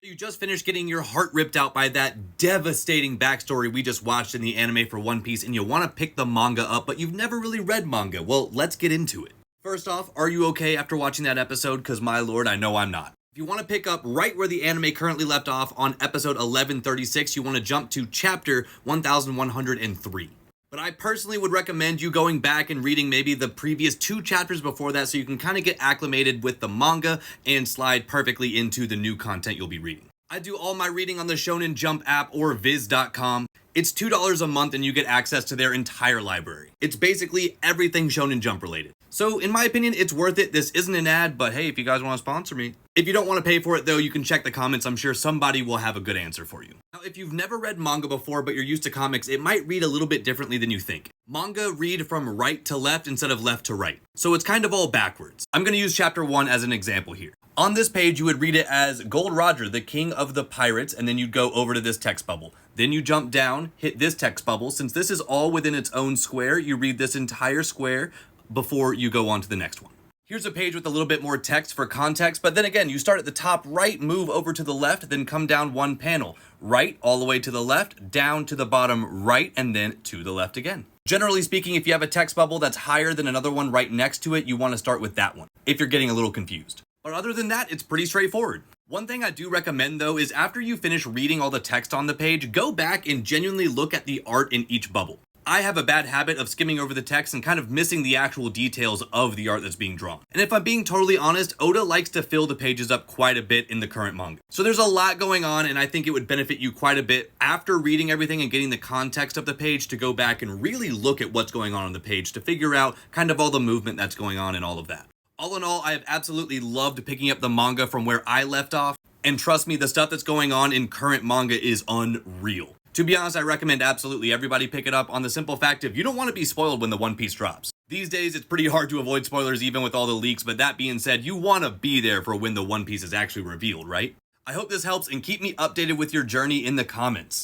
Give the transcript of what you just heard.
You just finished getting your heart ripped out by that devastating backstory we just watched in the anime for One Piece, and you want to pick the manga up, but you've never really read manga. Well, let's get into it. First off, are you okay after watching that episode? Because my lord, I know I'm not. If you want to pick up right where the anime currently left off on episode 1136, you want to jump to chapter 1103. But I personally would recommend you going back and reading maybe the previous 2 chapters before that so you can kind of get acclimated with the manga and slide perfectly into the new content you'll be reading. I do all my reading on the Shonen Jump app or Viz.com. It's $2 a month and you get access to their entire library. It's basically everything Shonen Jump related. So in my opinion, it's worth it. This isn't an ad, but hey, if you guys want to sponsor me. If you don't want to pay for it though, you can check the comments. I'm sure somebody will have a good answer for you. Now, if you've never read manga before, but you're used to comics, it might read a little bit differently than you think. Manga read from right to left instead of left to right. So it's kind of all backwards. I'm going to use chapter 1 as an example here. On this page, you would read it as Gold Roger, the king of the pirates, and then you'd go over to this text bubble. Then you jump down, hit this text bubble. Since this is all within its own square, you read this entire square before you go on to the next one. Here's a page with a little bit more text for context, but then again, you start at the top right, move over to the left, then come down one panel. Right, all the way to the left, down to the bottom right, and then to the left again. Generally speaking, if you have a text bubble that's higher than another one right next to it, you want to start with that one, if you're getting a little confused. But other than that, it's pretty straightforward. One thing I do recommend though is after you finish reading all the text on the page, go back and genuinely look at the art in each bubble. I have a bad habit of skimming over the text and kind of missing the actual details of the art that's being drawn. And if I'm being totally honest, Oda likes to fill the pages up quite a bit in the current manga. So there's a lot going on, and I think it would benefit you quite a bit after reading everything and getting the context of the page to go back and really look at what's going on the page to figure out kind of all the movement that's going on and all of that. All in all, I have absolutely loved picking up the manga from where I left off, and trust me, the stuff that's going on in current manga is unreal. To be honest, I recommend absolutely everybody pick it up on the simple fact of you don't want to be spoiled when the One Piece drops. These days, it's pretty hard to avoid spoilers even with all the leaks, but that being said, you want to be there for when the One Piece is actually revealed, right? I hope this helps, and keep me updated with your journey in the comments.